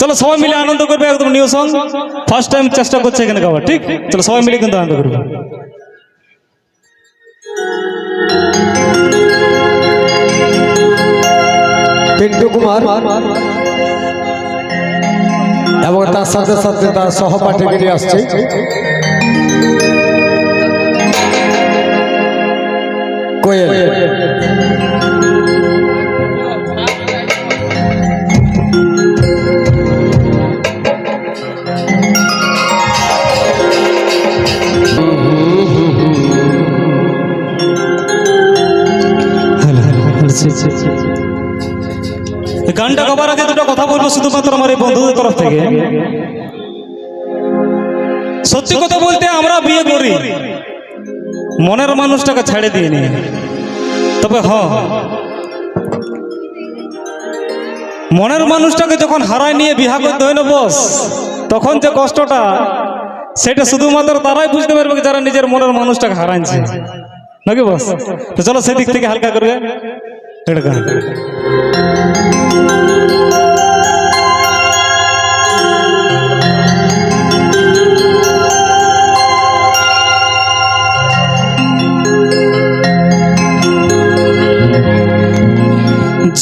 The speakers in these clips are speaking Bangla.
চলো সবাই মিলে আনন্দ করবে, একদম নিউ সং ফার্স্ট টাইম চেষ্টা করছে এখানে গাওয়ার, ঠিক? চলো সবাই মিলে কিন্তু আনন্দ করবে। পিন্টু কুমার এবং তার সাথে সাথে তার সহপাঠীগিরি আসছে। কোয়েল গানটা গাবার আগে দুটো কথা বলবো শুধুমাত্র আমার এই বন্ধুদের তরফ থেকে। সত্যি কথা বলতে আমরা বিয়ে করি মনের মানুষটাকে ছেড়ে দিয়ে নি, তবে মনের মানুষটাকে যখন হারায় নিয়ে বিয়া করতে হয় না বস, তখন যে কষ্টটা সেটা শুধুমাত্র তারাই বুঝতে পারবে যারা নিজের মনের মানুষটাকে হারাইছে, নাকি বস? তো চলো সেদিক থেকে হালকা করবে এটা গান।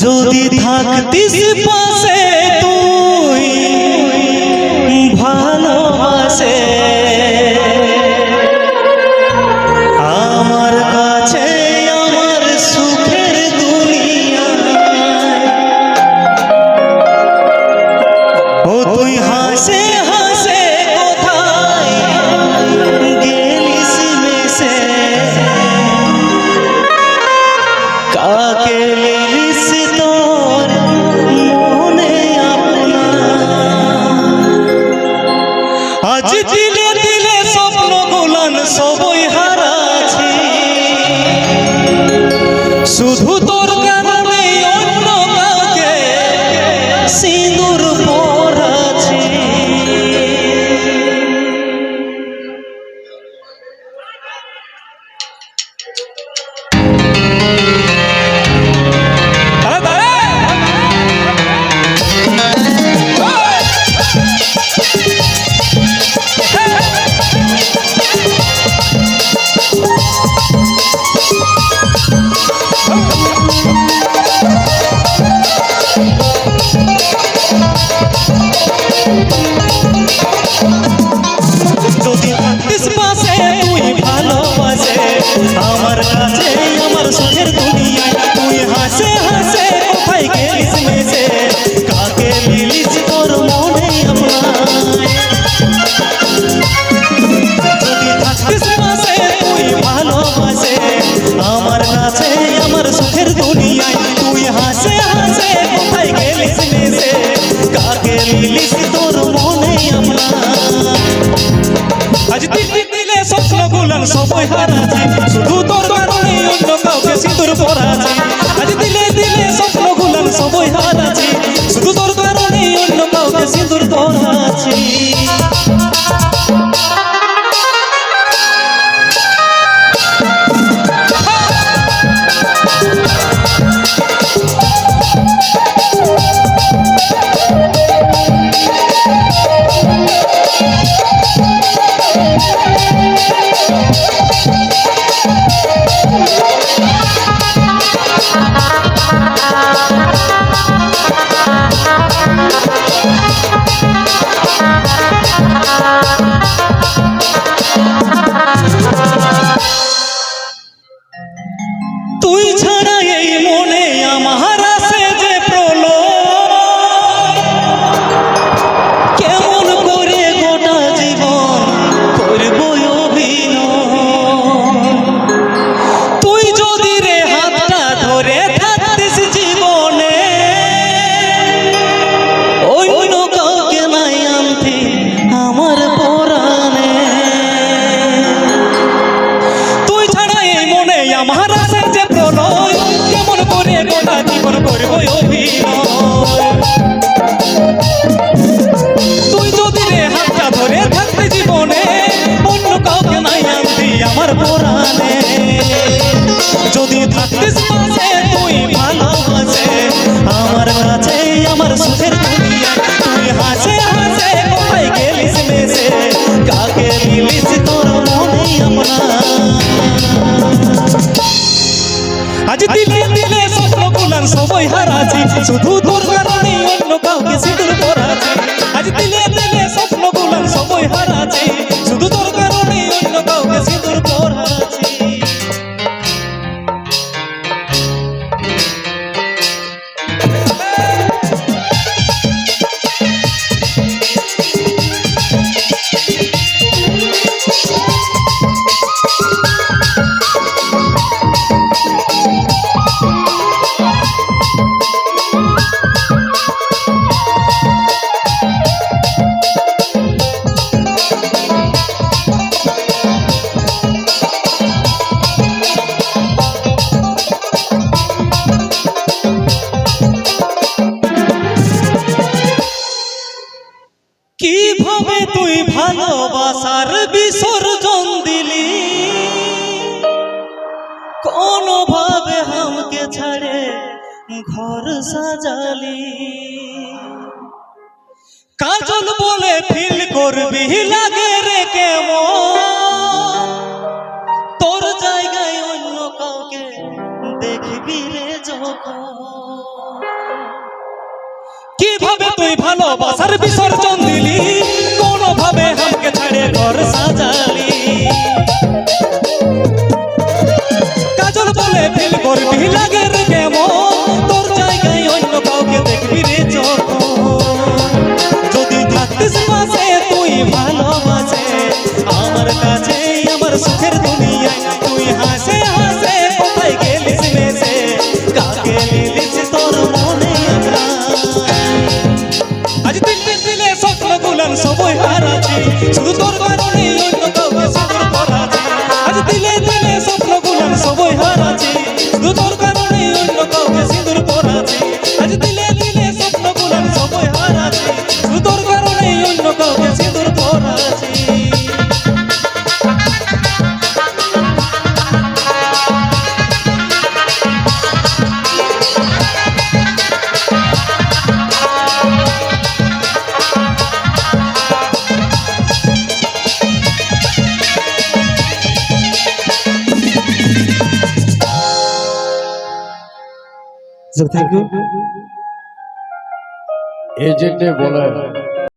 যদি থাকতিস পাশে তুই ভালোবাসে, আমার কাছে আমার সুখের দুনিয়া, ও তুই হাসে হাসে কোথায় গেলিস মেসে, কাকে লিলিস তোর মনে আপনা, আজ দিলে দিলে স্বপ্ন গুলান সবই হারাছি, শুধু তোর কারণে অন্য কাউকে সিঁদুর পরাছি। যদি থাকতিস পাশে তুই ভালোবাসে, আমার কাছে আমার সুখের দুনিয়ায়, তুই হাসে হাসে কোথায় গেলিস মেসে, কাকে লিলিস তোর মনে আপনায়। যদি থাকতিস পাশে তুই ভালোবাসে, আমার কাছে আমার সুখের দুনিয়ায়, তুই হাসে হাসে কোথায় গেলিস মেসে, কাকে লিলিস তোর মনে আপনায়। আজ দিলে দিলে স্বপ্ন গুলান সবই হারাছি, শুধু তোর কারণে অন্য কাউকে সিঁদুর পরাছি। আজ দিলে দিলে স্বপ্ন গুলান সবই হারাছি, শুধু তোর কারণে অন্য কাউকে সিঁদুর পরাছি। তুই ছাড়া এই মনে আমার আছে যে প্রলয়, কেমন করে গোটা জীবন করব অভিনয়। তুই যদি রে হাতটা ধরে থাকতিস জীবনে, অন্য কাউকে নাই আনতি আমার পরাণে। তুই ছাড়া এই মনে আমার আছে যে প্রলয়, কেমন করে গোটা জীবন করব অভিনয়। তুই যদি রে হাতটা ধরে থাকতে জীবনে, অন্য কাউকে নাই আনতি আমার পরাণে। যদি থাকতিস পাশে তুই ভালোবাসে, আমার কাছে আমার সুখের দুনিয়া, তুই হাসি গুলান সবই হারাছি শুধু তোর কারণে অন্য কাউকে সিঁদুর পরাছি আজ দিলে দিলে স্বপ্ন গুলান সবই হারাছি শুধু তোর কারণে অন্য কাউকে সিঁদুর পরাছি কিভাবে তুই ভালোবাসার বিসর্জন দিলি কোনোভাবে আমাকে ছাড়ে ঘর সাজালি কাজল বলে ফিল করবি লাগে রে কেমন তোর জায়গায় অন্য কাউকে দেখবি রে যখন কিভাবে তুই ভালোবাসার বিসর্জন দিলি কোনোভাবে আমাকে ছাড়ে ঘর সাজালি কাজল বলে ফিল করবি লাগে রে কেমন তোর জায়গায় অন্য কাউকে দেখবি রে যখন যদি থাকতিস পাশে তুই ভালোবাসে আমার কাছে আমার সুখের দুনিয়ায় তুই হাসে হাসে কোথায় গেলিস মেসে কাকে নিলিস তোর মনে আজ দিলে দিলে স্বপ্ন গুলান সবই হারাছি শুধু তোর কারণে অন্য কাউকে সিঁদুর পরাছি আজ দিলে দিলে স্বপ্ন গুলান সবই হারাছি শুধু তোর কারণে অন্য কাউকে সিঁদুর পরাছি আজ দিলে দিলে স্বপ্ন গুলান সবই হারাছি শুধু তোর কারণে অন্য কাউকে সিঁদুর পরাছি এই জন্যে বলে